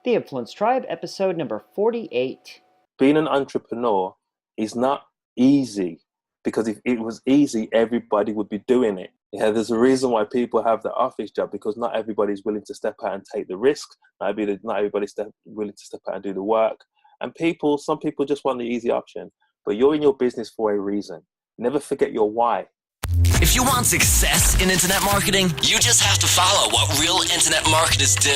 The Influence Tribe, episode number 48. Being an entrepreneur is not easy, because if it was easy, everybody would be doing it. Yeah, there's a reason why people have the office job, because not everybody's willing to step out and take the risk. Not everybody's willing to step out and do the work. And some people just want the easy option. But you're in your business for a reason. Never forget your why. If you want success in internet marketing, you just have to follow what real internet marketers do.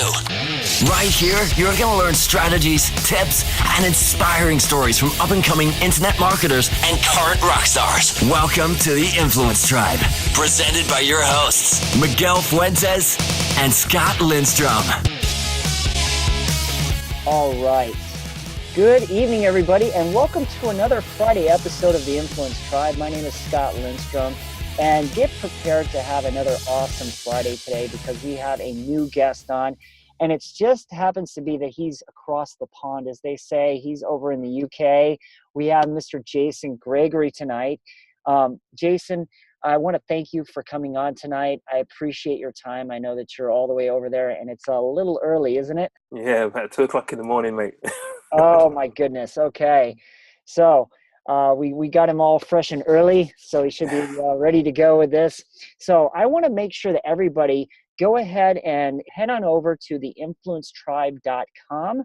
Right here, you're going to learn strategies, tips, and inspiring stories from up-and-coming internet marketers and current rock stars. Welcome to the Influence Tribe, presented by your hosts, Miguel Fuentes and Scott Lindstrom. All right. Good evening, everybody, and welcome to another Friday episode of the Influence Tribe. My name is Scott Lindstrom. And get prepared to have another awesome Friday today, because we have a new guest on, and it just happens to be that he's across the pond, as they say. He's over in the UK. We have Mr. Jason Gregory tonight. Jason, I want to thank you for coming on tonight. I appreciate your time. I know that you're all the way over there, and it's a little early, isn't it? Yeah, about 2:00 in the morning, mate. Oh, my goodness. Okay. So we got him all fresh and early, so he should be ready to go with this. So I want to make sure that everybody go ahead and head on over to theinfluencetribe.com,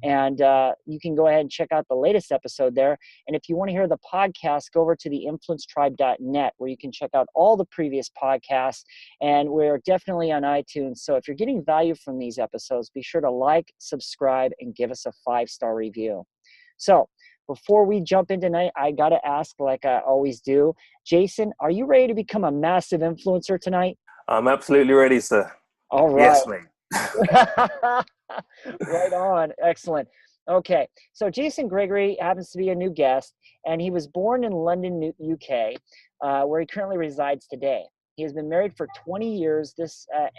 and you can go ahead and check out the latest episode there. And if you want to hear the podcast, go over to theinfluencetribe.net, where you can check out all the previous podcasts, and we're definitely on iTunes. So if you're getting value from these episodes, be sure to like, subscribe, and give us a 5-star review. So before we jump in tonight, I got to ask, like I always do, Jason, are you ready to become a massive influencer tonight? I'm absolutely ready, sir. All right. Yes, mate. Right on. Excellent. Okay. So Jason Gregory happens to be a new guest, and he was born in London, UK, where he currently resides today. He has been married for 20 years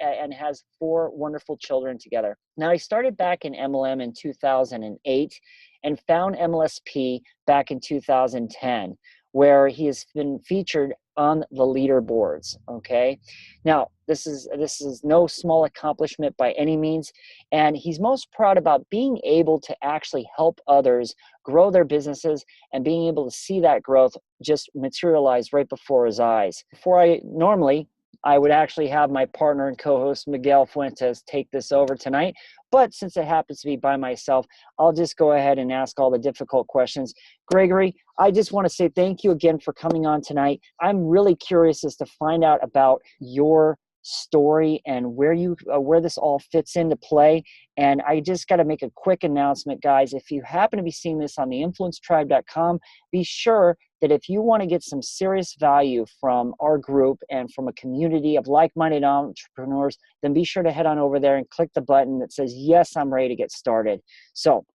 and has 4 wonderful children together. Now, he started back in MLM in 2008 and found MLSP back in 2010, where he has been featured on the leaderboards. Okay. Now, this is no small accomplishment by any means, and he's most proud about being able to actually help others grow their businesses and being able to see that growth just materialize right before his eyes. I would actually have my partner and co-host Miguel Fuentes take this over tonight, but since it happens to be by myself, I'll just go ahead and ask all the difficult questions. Gregory, I just want to say thank you again for coming on tonight. I'm really curious as to find out about your story and where this all fits into play. And I just got to make a quick announcement, guys. If you happen to be seeing this on theinfluencetribe.com, be sure that if you want to get some serious value from our group and from a community of like-minded entrepreneurs, then be sure to head on over there and click the button that says, yes, I'm ready to get started. So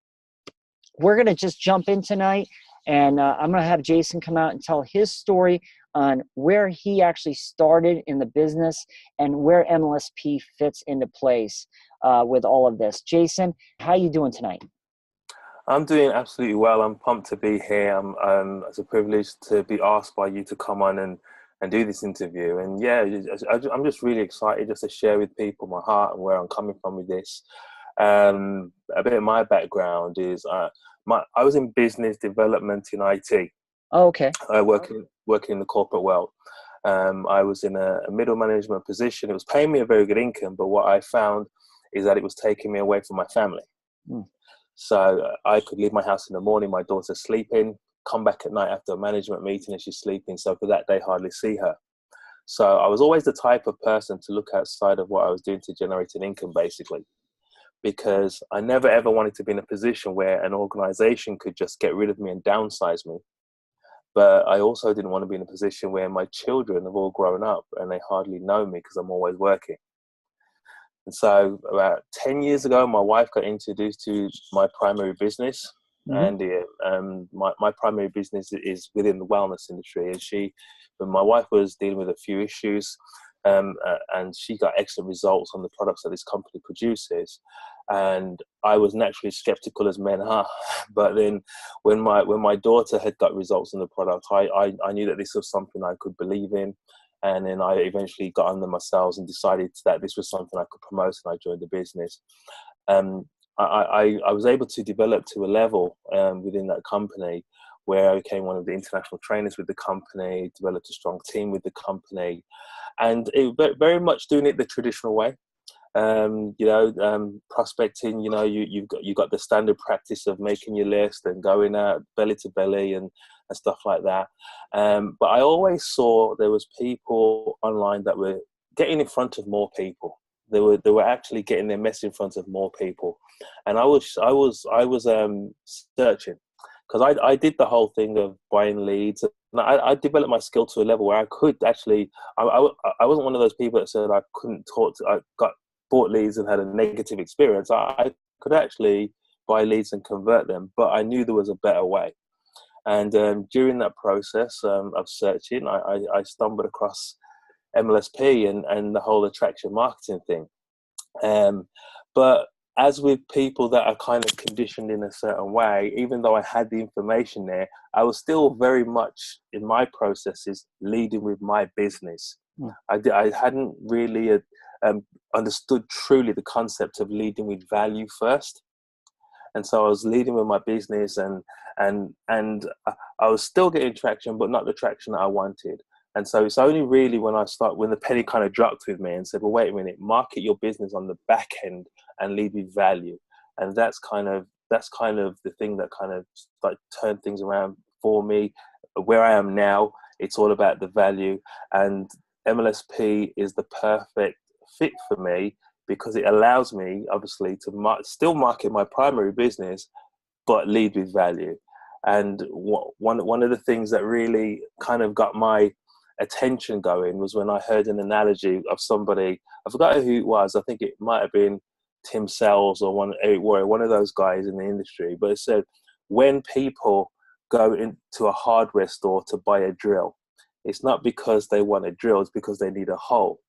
we're going to just jump in tonight, and I'm going to have Jason come out and tell his story on where he actually started in the business and where MLSP fits into place with all of this. Jason, how you doing tonight? I'm doing absolutely well. I'm pumped to be here. It's a privilege to be asked by you to come on and do this interview. And yeah, I'm just really excited just to share with people my heart and where I'm coming from with this. A bit of my background is I was in business development in IT. Oh, okay. Working in the corporate world. I was in a middle management position. It was paying me a very good income, but what I found is that it was taking me away from my family. So I could leave my house in the morning, my daughter's sleeping, come back at night after a management meeting and she's sleeping. So for that day, hardly see her. So I was always the type of person to look outside of what I was doing to generate an income, basically, because I never ever wanted to be in a position where an organization could just get rid of me and downsize me. But I also didn't want to be in a position where my children have all grown up and they hardly know me because I'm always working. And so about 10 years ago, my wife got introduced to my primary business. Mm-hmm. And my primary business is within the wellness industry. And when my wife was dealing with a few issues, and she got excellent results on the products that this company produces. And I was naturally skeptical, as men are. But then when my daughter had got results on the product, I knew that this was something I could believe in. And then I eventually got under myself and decided that this was something I could promote, and I joined the business. I was able to develop to a level within that company where I became one of the international trainers with the company, developed a strong team with the company, and it very much doing it the traditional way. Prospecting, you've got the standard practice of making your list and going out belly to belly and stuff like that. But I always saw there was people online that were getting in front of more people. They were actually getting their message in front of more people, and I was searching, because I did the whole thing of buying leads. And I developed my skill to a level where I could actually. I wasn't one of those people that said I couldn't talk to. I got bought leads and had a negative experience. I could actually buy leads and convert them, but I knew there was a better way. And during that process of searching, I stumbled across MLSP and the whole attraction marketing thing. But as with people that are kind of conditioned in a certain way, even though I had the information there, I was still very much in my processes leading with my business. I hadn't really understood truly the concept of leading with value first. And so I was leading with my business and I was still getting traction, but not the traction that I wanted. And so it's only really when the penny kind of dropped with me and said, well, wait a minute, market your business on the back end and lead with value. And that's kind of the thing that kind of like turned things around for me. Where I am now, it's all about the value, and MLSP is the perfect fit for me because it allows me obviously to still market my primary business, but lead with value. And one of the things that really kind of got my attention going was when I heard an analogy of somebody, I forgot who it was, I think it might have been Tim Sells or one of those guys in the industry, but it said, when people go into a hardware store to buy a drill, it's not because they want a drill, it's because they need a hole.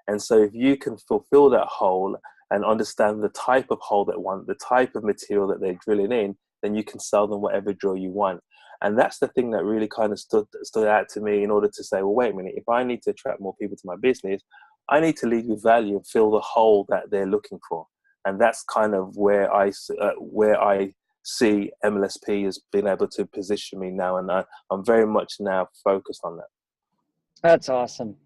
And so if you can fulfill that hole and understand the type of hole they want, the type of material that they're drilling in, then you can sell them whatever drill you want. And that's the thing that really kind of stood out to me in order to say, well, wait a minute, if I need to attract more people to my business, I need to lead with value and fill the hole that they're looking for. And that's kind of where I see MLSP as being able to position me now. And I'm very much now focused on that. That's awesome.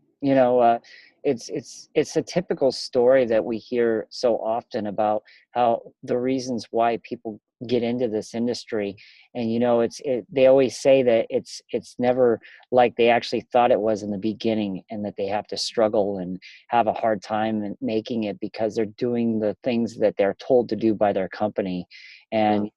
It's a typical story that we hear so often about how the reasons why people get into this industry. And they always say that it's never like they actually thought it was in the beginning, and that they have to struggle and have a hard time in making it because they're doing the things that they're told to do by their company. And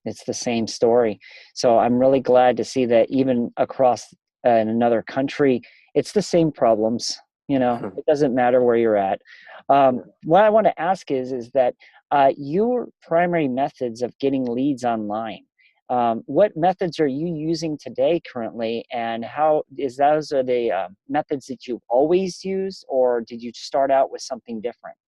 it's the same story. So I'm really glad to see that even across in another country, it's the same problems. It doesn't matter where you're at. What I want to ask is that your primary methods of getting leads online, what methods are you using today currently, and how is those are the methods that you've always used, or did you start out with something different?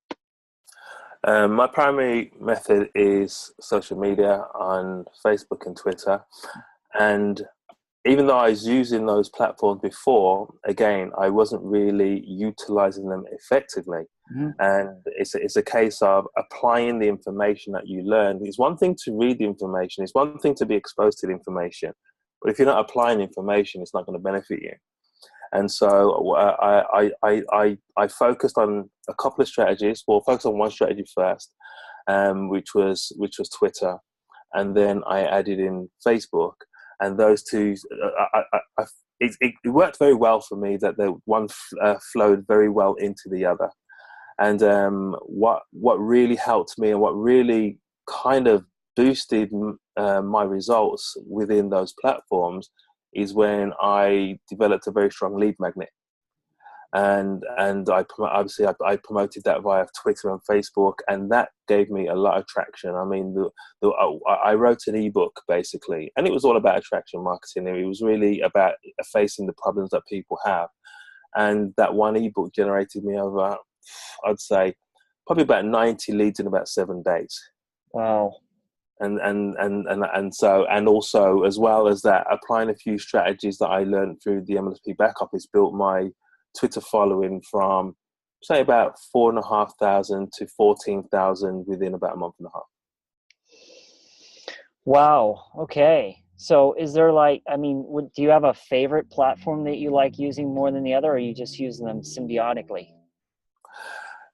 My primary method is social media on Facebook and Twitter. And even though I was using those platforms before, again, I wasn't really utilizing them effectively. Mm-hmm. And it's a case of applying the information that you learn. It's one thing to read the information. It's one thing to be exposed to the information. But if you're not applying information, it's not going to benefit you. And so I focused on a couple of strategies. Well, focused on one strategy first, which was Twitter, and then I added in Facebook. And those two, it worked very well for me. That the one flowed very well into the other. And what really helped me, and what really kind of boosted my results within those platforms, is when I developed a very strong lead magnet. And I promoted that via Twitter and Facebook, and that gave me a lot of traction. I mean, I wrote an ebook basically, and it was all about attraction marketing. It was really about facing the problems that people have, and that one ebook generated me over, I'd say, probably about 90 leads in about 7 days. Wow. And also, as well as that, applying a few strategies that I learned through the MLSP back office built my Twitter following from say about 4,500 to 14,000 within about a month and a half. Wow. Okay. So is there like, I mean, do you have a favorite platform that you like using more than the other, or you just use them symbiotically?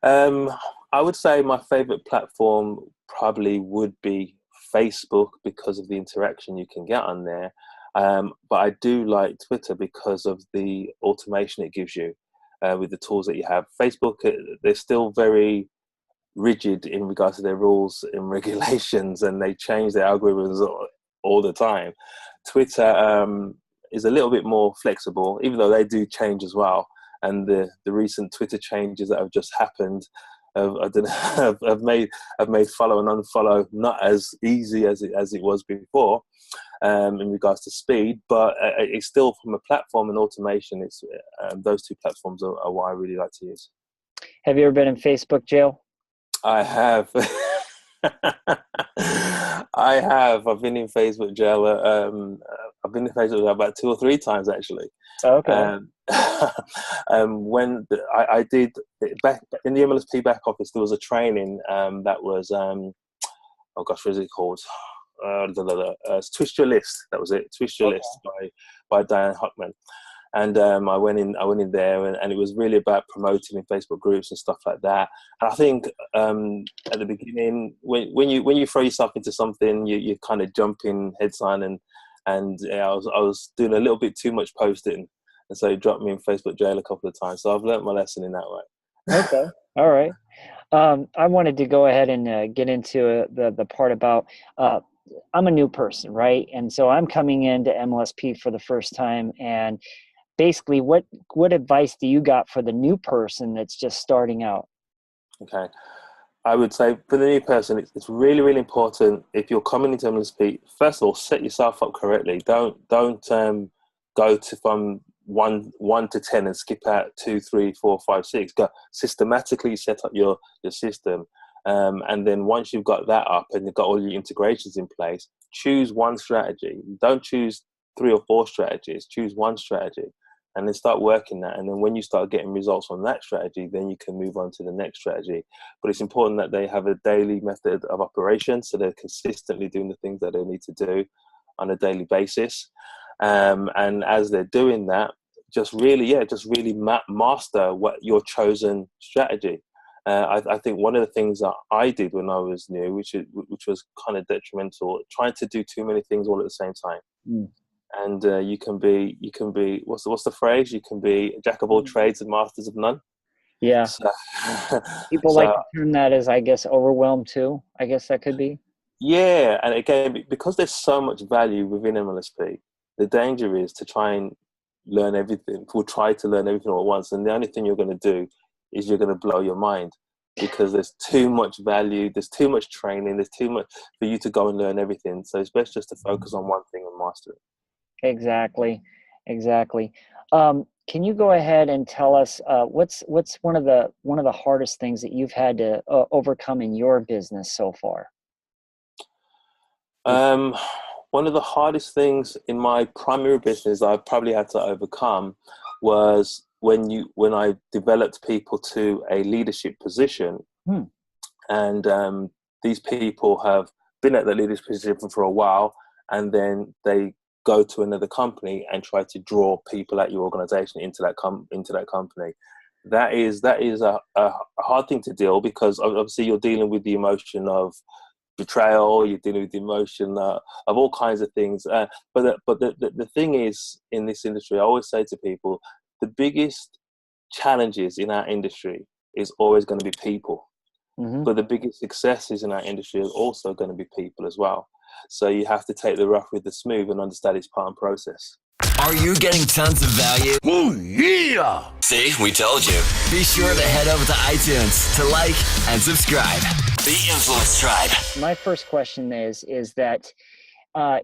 I would say my favorite platform probably would be Facebook because of the interaction you can get on there. But I do like Twitter because of the automation it gives you with the tools that you have. Facebook, they're still very rigid in regards to their rules and regulations, and they change their algorithms all the time. Twitter is a little bit more flexible, even though they do change as well. And the recent Twitter changes that have just happened have made follow and unfollow not as easy as it was before in regards to speed, but it's still, from a platform and automation, it's those two platforms are what I really like to use. Have you ever been in Facebook jail? I have. I have. I've been in Facebook jail. I've been in Facebook jail about 2 or 3 times actually. Okay. When I did back in the MLSP back office, there was a training that was oh gosh, what is it called? Twist Your List. That was it. Twist Your List by Diane Huckman. And I went in there, and it was really about promoting in Facebook groups and stuff like that. And I think at the beginning, when you throw yourself into something, you kind of jump in heads on, and yeah, I was doing a little bit too much posting, and so it dropped me in Facebook jail a couple of times. So I've learnt my lesson in that way. Okay. All right. I wanted to go ahead and get into the part about I'm a new person, right? And so I'm coming into MLSP for the first time, and basically, what advice do you got for the new person that's just starting out? Okay. I would say for the new person, it's really, really important, if you're coming into MLSP, first of all, set yourself up correctly. Don't go to from one to 10 and skip out 2, 3, 4, 5, 6. Go systematically set up your system. And then once you've got that up and you've got all your integrations in place, choose one strategy. Don't choose 3 or 4 strategies. Choose one strategy and then start working that. And then when you start getting results on that strategy, then you can move on to the next strategy. But it's important that they have a daily method of operation, so they're consistently doing the things that they need to do on a daily basis. And as they're doing that, just really master what your chosen strategy. I think one of the things that I did when I was new, which was kind of detrimental, trying to do too many things all at the same time. And you can be what's the phrase? You can be a jack of all trades and masters of none. Yeah. So, People like to term that as, I guess, overwhelmed too. I guess that could be. Yeah, and again, because there's so much value within MLSP, the danger is to try and learn everything. We'll try to learn everything all at once, and the only thing you're going to do is you're going to blow your mind, because there's too much value, there's too much training, there's too much for you to go and learn everything. So it's best just to focus on one thing and master it. Exactly. Can you go ahead and tell us what's one of the hardest things that you've had to overcome in your business so far? One of the hardest things in my primary business I probably had to overcome was when I developed people to a leadership position, and these people have been at the leadership position for a while, and then they go to another company and try to draw people at your organization into that company. That is a hard thing to deal, because obviously you're dealing with the emotion of betrayal, you're dealing with the emotion of all kinds of things. But the thing is, in this industry, I always say to people, the biggest challenges in our industry is always going to be people. But the biggest successes in our industry are also going to be people as well. So you have to take the rough with the smooth and understand it's part and process. Are you getting tons of value? Oh, yeah! See, we told you. Be sure to head over to iTunes to like and subscribe. The Influence Tribe. My first question is that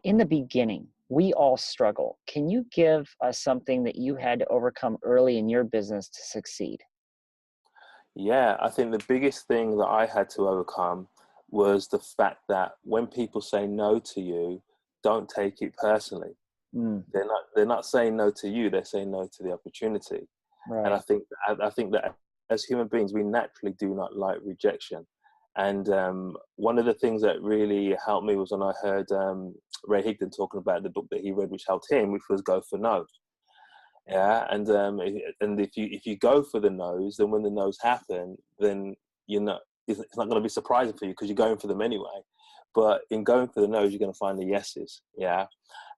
in the beginning, we all struggle. Can you give us something that you had to overcome early in your business to succeed? Yeah, I think the biggest thing that I had to overcome was the fact that when people say no to you, don't take it personally. They're not saying no to you, they're saying no to the opportunity. Right. And I think that as human beings, we naturally do not like rejection. And one of the things that really helped me was when I heard Ray Higdon talking about the book that he read, which helped him, which was Go for No. Yeah, and if you go for the no's, then when the no's happen, then it's not going to be surprising for you because you're going for them anyway. But in going for the no's, you're going to find the yeses. Yeah,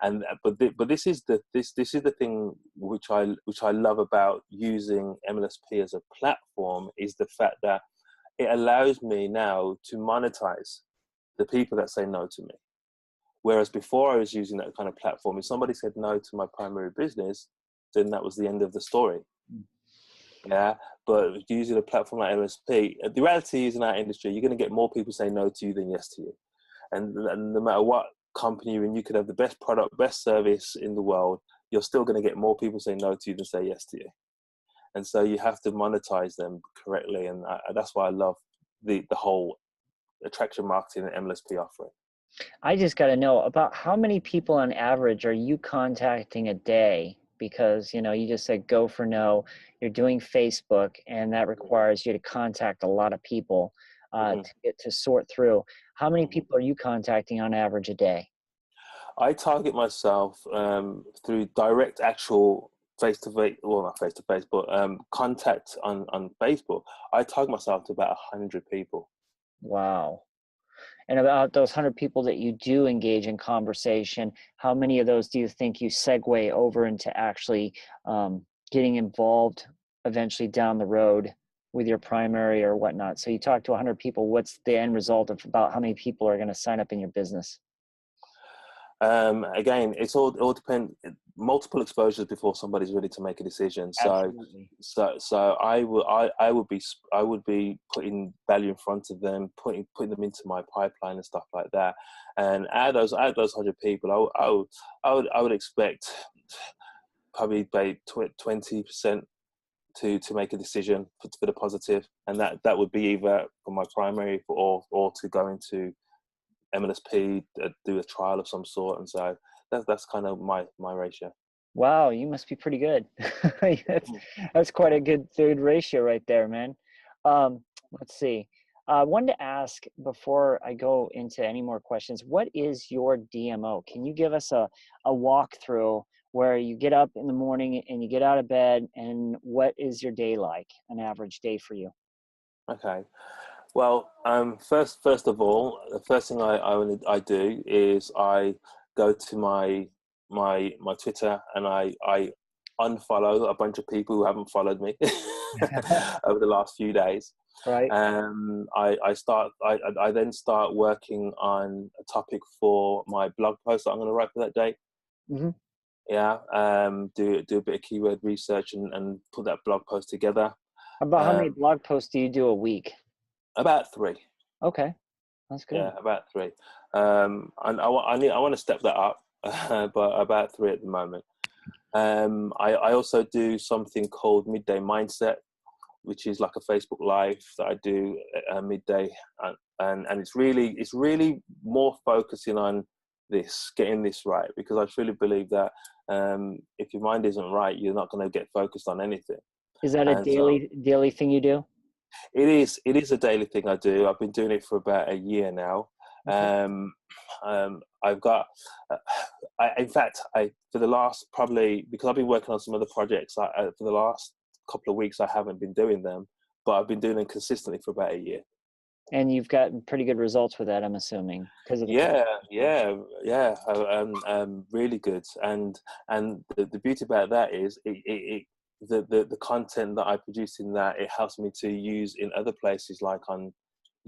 and but this is the thing which I love about using MLSP as a platform, is the fact that it allows me now to monetize the people that say no to me. Whereas before I was using that kind of platform, if somebody said no to my primary business, then that was the end of the story. Yeah, but using a platform like MSP, the reality is in our industry, you're going to get more people saying no to you than yes to you. And no matter what company you're in, you could have the best product, best service in the world, you're still going to get more people saying no to you than say yes to you. And so you have to monetize them correctly. And that's why I love the whole attraction marketing and MLSP offering. I just got to know, about how many people on average are you contacting a day? Because, you just said go for no, you're doing Facebook, and that requires you to contact a lot of people to sort through. How many people are you contacting on average a day? I target myself through direct actual face-to-face, well, not face-to-face, but contact on Facebook. I target myself to about 100 people. Wow. And about those 100 people that you do engage in conversation, how many of those do you think you segue over into actually getting involved eventually down the road with your primary or whatnot? So you talk to 100 people, what's the end result of about how many people are going to sign up in your business? Again, it all depends. Multiple exposures before somebody's ready to make a decision. Absolutely. So I would be putting value in front of them, putting them into my pipeline and stuff like that. And out of those 100 people, I would expect probably about 20% to make a decision for the positive, and that would be either for my primary or to go into MLSP, do a trial of some sort. And so that's kind of my ratio. Wow, you must be pretty good. That's quite a good ratio right there, man. Let's see. I wanted to ask before I go into any more questions, what is your DMO? Can you give us a walkthrough where you get up in the morning and you get out of bed, and what is your day like, an average day for you? Okay. Well, first of all, the first thing I do is I go to my Twitter, and I unfollow a bunch of people who haven't followed me over the last few days. Right. I then start working on a topic for my blog post that I'm going to write for that day. Mm-hmm. Yeah. Do a bit of keyword research and put that blog post together. About how many blog posts do you do a week? About 3. Okay, that's good. Yeah, about 3. And I want to step that up, but about 3 at the moment. I also do something called Midday Mindset, which is like a Facebook Live that I do at midday, and it's really more focusing on getting this right, because I truly believe that if your mind isn't right, you're not going to get focused on anything. Is that a daily thing you do? It is a daily thing I do. I've been doing it for about a year now. Okay. I've got, for the last, probably, because I've been working on some other projects, for the last couple of weeks, I haven't been doing them, but I've been doing them consistently for about a year. And you've gotten pretty good results with that, I'm assuming, because of really good. And the beauty about that is the content that I produce in that, it helps me to use in other places, like on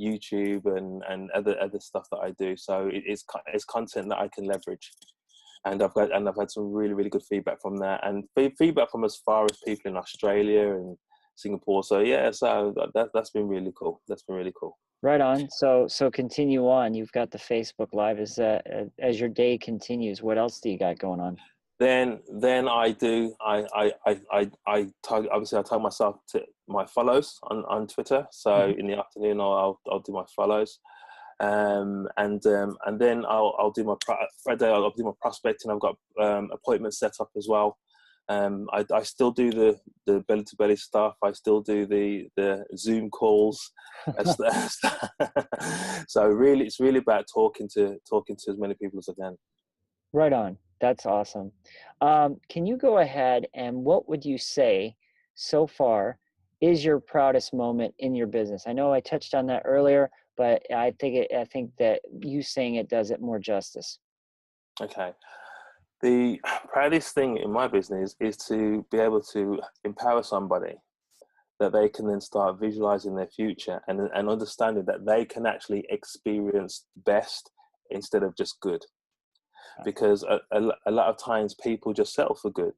YouTube and other stuff that I do. So it's content that I can leverage, and I've had some really, really good feedback from that, and feedback from as far as people in Australia and Singapore. So that's been really cool. That's been really cool. Right on. So continue on. You've got the Facebook Live. As your day continues, what else do you got going on? Then I tag myself to my follows on Twitter. So in the afternoon I'll do my follows, and then I'll do my prospecting. I've got appointments set up as well I still do the belly to belly stuff. I still do the Zoom calls. So really, it's really about talking to as many people as I can. Right on. That's awesome. Can you go ahead and what would you say so far is your proudest moment in your business? I know I touched on that earlier, but I think that you saying it does it more justice. Okay. The proudest thing in my business is to be able to empower somebody that they can then start visualizing their future and understanding that they can actually experience best instead of just good. Because a lot of times people just settle for good.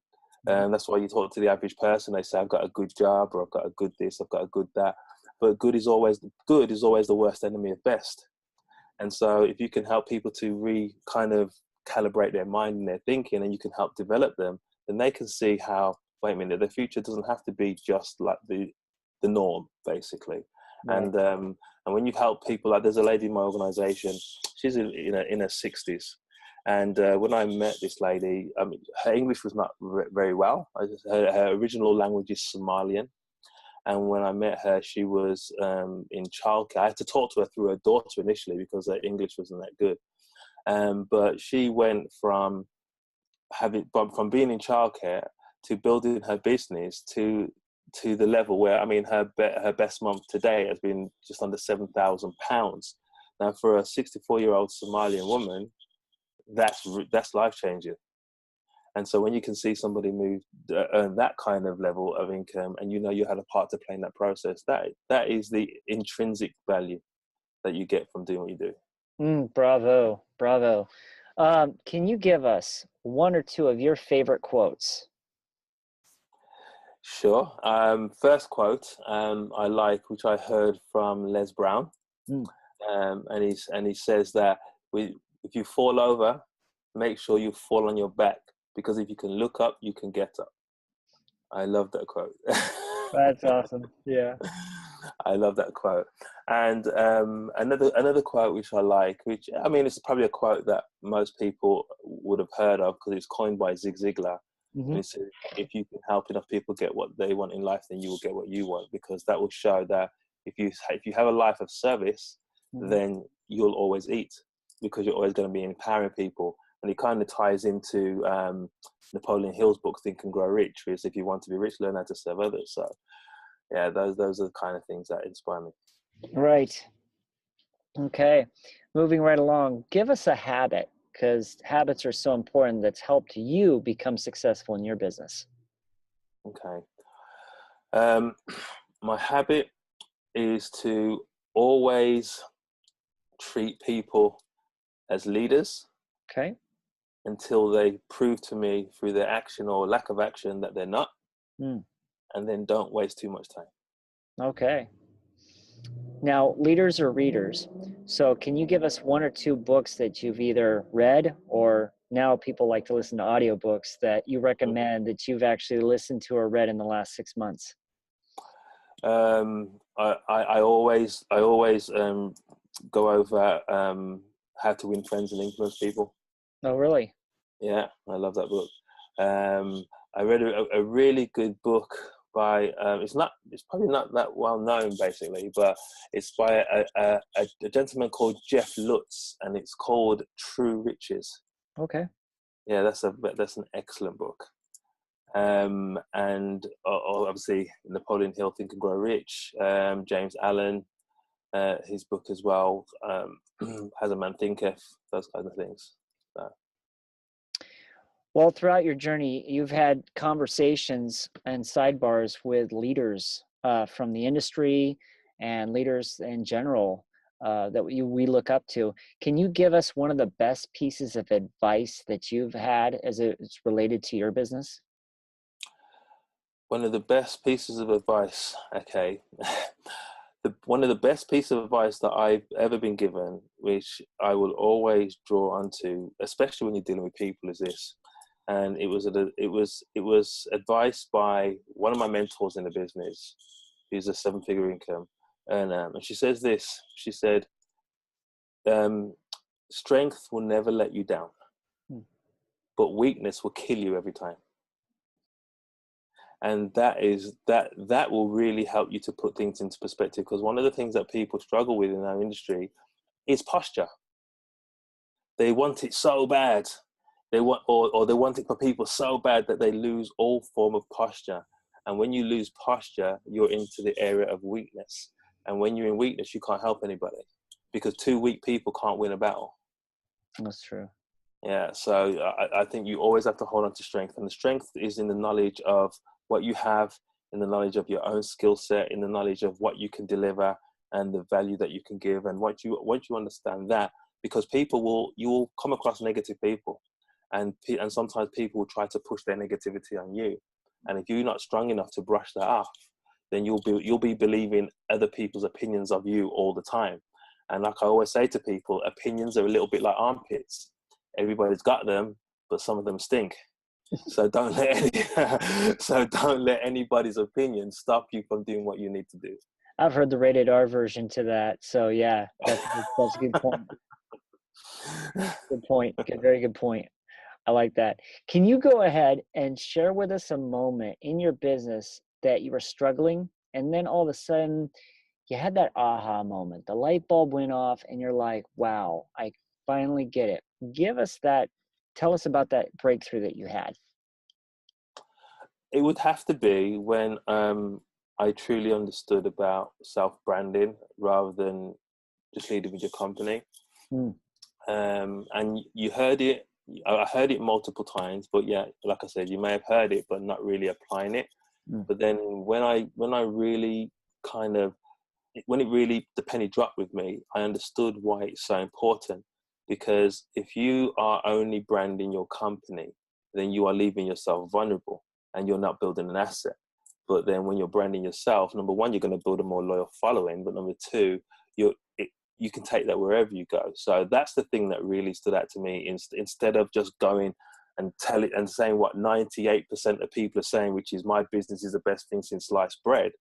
And that's why you talk to the average person, they say, I've got a good job, or I've got a good this, I've got a good that. But good is always the worst enemy of best. And so if you can help people to kind of calibrate their mind and their thinking, and you can help develop them, then they can see how, wait a minute, the future doesn't have to be just like the norm, basically. Right. And when you help people, like there's a lady in my organization, she's in her 60s. And when I met this lady, her English was not very well. Her original language is Somalian. And when I met her, she was in childcare. I had to talk to her through her daughter initially because her English wasn't that good. But she went from being in childcare to building her business to the level where, I mean, her best month today has been just under £7,000. Now, for a 64-year-old Somalian woman, that's life changing. And so when you can see somebody earn that kind of level of income, and you had a part to play in that process, that is the intrinsic value that you get from doing what you do. Bravo. Can you give us one or two of your favorite quotes? Sure. First quote I like, which I heard from Les Brown, and he says that if you fall over, make sure you fall on your back, because if you can look up, you can get up. I love that quote. That's awesome. Yeah. I love that quote. And another quote which I like, which, I mean, it's probably a quote that most people would have heard of because it's coined by Zig Ziglar. And it says, if you can help enough people get what they want in life, then you will get what you want, because that will show that if you have a life of service, then you'll always eat, because you're always going to be empowering people. And it kind of ties into Napoleon Hill's book, Think and Grow Rich, which is, if you want to be rich, learn how to serve others. So yeah, those are the kind of things that inspire me. Right. Okay. Moving right along, give us a habit, because habits are so important, that's helped you become successful in your business. Okay. My habit is to always treat people as leaders. Okay. Until they prove to me through their action or lack of action that they're not. And then don't waste too much time. Okay. Now, leaders are readers. So can you give us one or two books that you've either read, or now people like to listen to audiobooks, that you recommend that you've actually listened to or read in the last 6 months? I always go over How to Win Friends and Influence People. Oh, really? Yeah, I love that book. I read a really good book by it's probably not that well known, basically, but it's by a gentleman called Jeff Lutz, and it's called True Riches. Okay. Yeah, that's an excellent book. And obviously Napoleon Hill, Think and Grow Rich. James Allen, his book as well. As a Man Thinketh, those kinds of things. So. Well, throughout your journey, you've had conversations and sidebars with leaders from the industry and leaders in general that we look up to. Can you give us one of the best pieces of advice that you've had as it's related to your business? One of the best pieces of advice, okay. One of the best pieces of advice that I've ever been given, which I will always draw onto, especially when you're dealing with people, is this. And it was advice by one of my mentors in the business, who's a 7-figure income, and she says this. She said, "Strength will never let you down, but weakness will kill you every time." And that will really help you to put things into perspective, because one of the things that people struggle with in our industry is posture. They want it so bad. They want, or they want it for people so bad that they lose all form of posture. And when you lose posture, you're into the area of weakness. And when you're in weakness, you can't help anybody, because two weak people can't win a battle. That's true. Yeah, so I think you always have to hold on to strength, and the strength is in the knowledge of what you have, in the knowledge of your own skill set, in the knowledge of what you can deliver and the value that you can give. And once you understand that, because you will come across negative people, and sometimes people will try to push their negativity on you, and if you're not strong enough to brush that off, then you'll be believing other people's opinions of you all the time. And like I always say to people, opinions are a little bit like armpits. Everybody's got them, but some of them stink. So don't let anybody's opinion stop you from doing what you need to do. I've heard the rated R version to that. So yeah, that's a good point. Good point. Very good point. I like that. Can you go ahead and share with us a moment in your business that you were struggling, and then all of a sudden you had that aha moment, the light bulb went off, and you're like, wow, I finally get it. Tell us about that breakthrough that you had. It would have to be when I truly understood about self-branding rather than just leading with your company. And you heard it. I heard it multiple times, but yeah, like I said, you may have heard it, but not really applying it. But then when I really the penny dropped with me, I understood why it's so important. Because if you are only branding your company, then you are leaving yourself vulnerable and you're not building an asset. But then when you're branding yourself, number one, you're going to build a more loyal following. But number two, you can take that wherever you go. So that's the thing that really stood out to me. Instead of just going and saying what 98% of people are saying, which is my business is the best thing since sliced bread,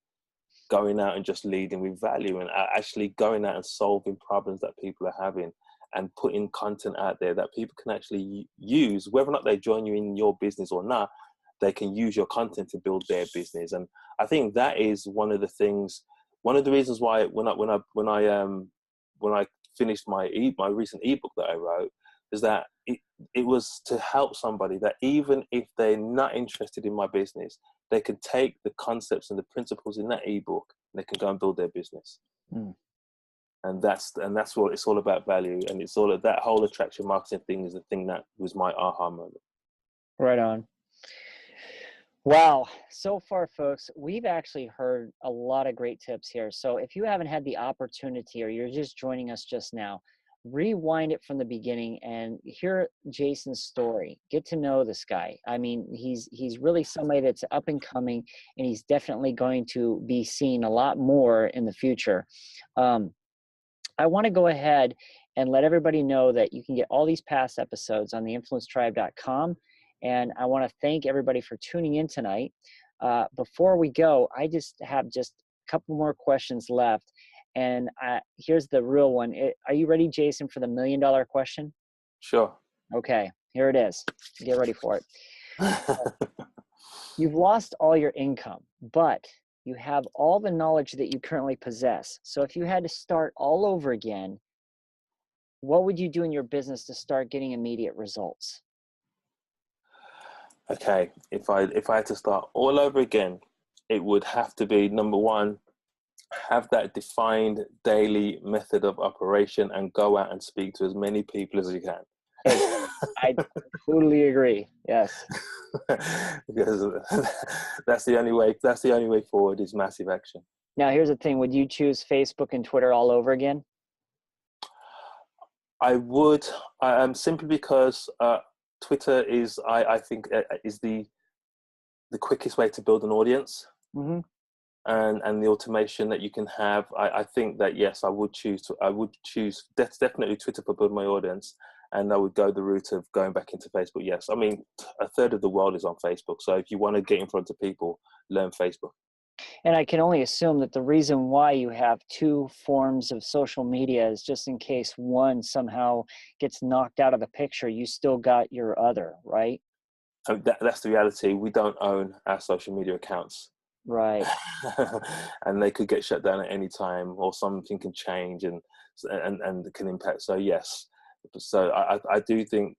going out and just leading with value and actually going out and solving problems that people are having, and putting content out there that people can actually use, whether or not they join you in your business or not, they can use your content to build their business. And I think that is one of the reasons why when I finished my recent ebook that I wrote, is that it was to help somebody that even if they're not interested in my business, they can take the concepts and the principles in that ebook and they can go and build their business. And that's what it's all about, value. And it's all of that whole attraction marketing thing is the thing that was my aha moment. Right on. Wow. So far, folks, we've actually heard a lot of great tips here. So if you haven't had the opportunity, or you're just joining us just now, rewind it from the beginning and hear Jason's story. Get to know this guy. I mean, he's really somebody that's up and coming, and he's definitely going to be seen a lot more in the future. I want to go ahead and let everybody know that you can get all these past episodes on theinfluencetribe.com. And I want to thank everybody for tuning in tonight. Before we go, I just have a couple more questions left. And here's the real one. Are you ready, Jason, for the $1 million question? Sure. Okay, here it is. Get ready for it. You've lost all your income, but you have all the knowledge that you currently possess. So if you had to start all over again, what would you do in your business to start getting immediate results? Okay, if I had to start all over again, it would have to be, number one, have that defined daily method of operation and go out and speak to as many people as you can. I totally agree. Yes. Because that's the only way forward, is massive action. Now, here's the thing. Would you choose Facebook and Twitter all over again? I would, simply because Twitter is, I think, is the quickest way to build an audience. Mm-hmm. And the automation that you can have. I think that, yes, I would choose definitely Twitter for building my audience, and I would go the route of going back into Facebook. Yes, I mean, a third of the world is on Facebook, so if you want to get in front of people, learn Facebook. And I can only assume that the reason why you have two forms of social media is just in case one somehow gets knocked out of the picture, you still got your other, right? that's the reality. We don't own our social media accounts. Right. And they could get shut down at any time, or something can change and can impact. So yes. So I do think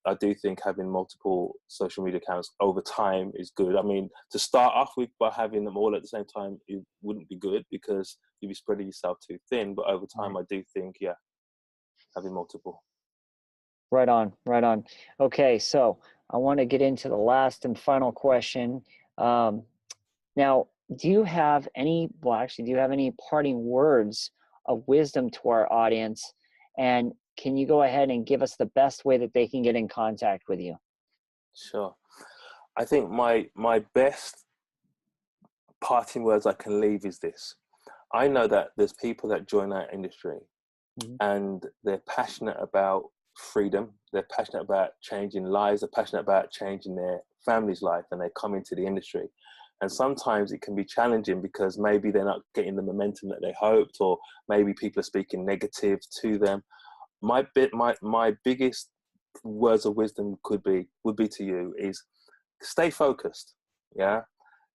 having multiple social media accounts over time is good. I mean, to start off with, by having them all at the same time, it wouldn't be good because you'd be spreading yourself too thin. But over time, I do think, having multiple. Right on. Okay, so I want to get into the last and final question. Now, do you have any parting words of wisdom to our audience? And can you go ahead and give us the best way that they can get in contact with you? Sure. I think my best parting words I can leave is this. I know that there's people that join our industry and they're passionate about freedom. They're passionate about changing lives. They're passionate about changing their family's life, and they come into the industry. And sometimes it can be challenging because maybe they're not getting the momentum that they hoped, or maybe people are speaking negative to them. My biggest words of wisdom would be to you is stay focused. Yeah.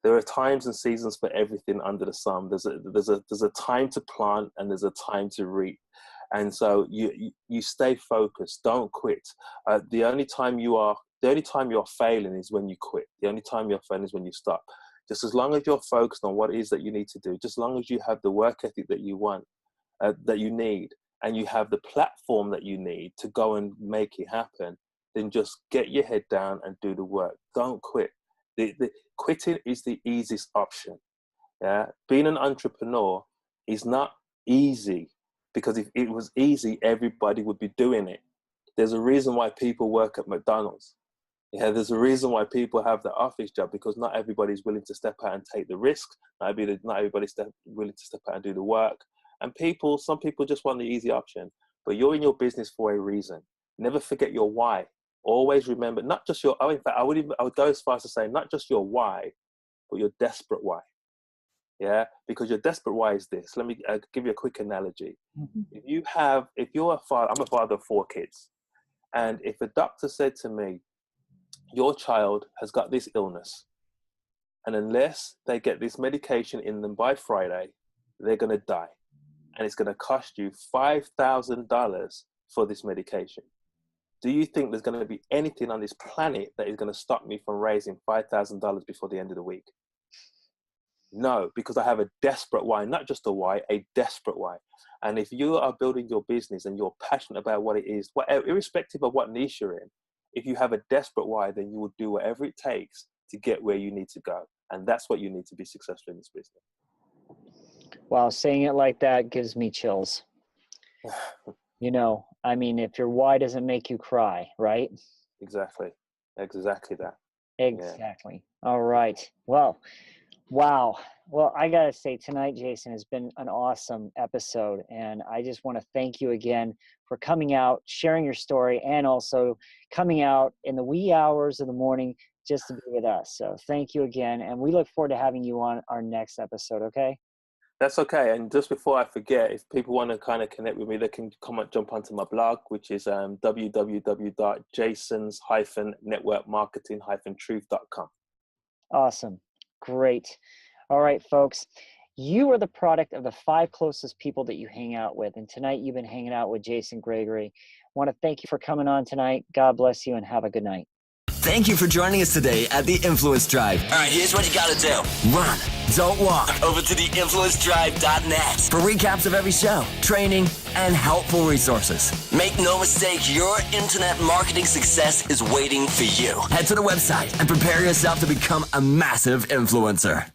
There are times and seasons for everything under the sun. There's a time to plant and there's a time to reap. And so you stay focused. Don't quit. The only time you're failing is when you quit. The only time you're failing is when you stop. Just as long as you're focused on what it is that you need to do, just as long as you have the work ethic that you want, that you need, and you have the platform that you need to go and make it happen, then just get your head down and do the work. Don't quit. The quitting is the easiest option. Yeah, being an entrepreneur is not easy, because if it was easy, everybody would be doing it. There's a reason why people work at McDonald's. Yeah, there's a reason why people have the office job, because not everybody's willing to step out and take the risk. Not everybody's willing to step out and do the work. And some people just want the easy option. But you're in your business for a reason. Never forget your why. Always remember, not just your, in fact, I would go as far as to say, not just your why, but your desperate why. Yeah, because your desperate why is this. Let me give you a quick analogy. If you're a father, I'm a father of 4 kids. And if a doctor said to me, your child has got this illness, and unless they get this medication in them by Friday, they're going to die. And it's going to cost you $5,000 for this medication. Do you think there's going to be anything on this planet that is going to stop me from raising $5,000 before the end of the week? No, because I have a desperate why, not just a why, a desperate why. And if you are building your business and you're passionate about what it is, irrespective of what niche you're in, if you have a desperate why, then you will do whatever it takes to get where you need to go. And that's what you need to be successful in this business. Wow, saying it like that gives me chills. I mean, if your why doesn't make you cry, right? Exactly that. Exactly. Yeah. All right. Well, wow. Well, I got to say, tonight, Jason, has been an awesome episode. And I just want to thank you again for coming out, sharing your story, and also coming out in the wee hours of the morning just to be with us. So thank you again. And we look forward to having you on our next episode, okay? That's okay. And just before I forget, if people want to kind of connect with me, they can jump onto my blog, which is www.jasons-networkmarketing-truth.com. Awesome. Great. All right, folks. You are the product of the 5 closest people that you hang out with. And tonight you've been hanging out with Jason Gregory. I want to thank you for coming on tonight. God bless you and have a good night. Thank you for joining us today at the Influence Drive. All right, here's what you got to do. Run, don't walk. Over to theinfluencedrive.net for recaps of every show, training, and helpful resources. Make no mistake, your internet marketing success is waiting for you. Head to the website and prepare yourself to become a massive influencer.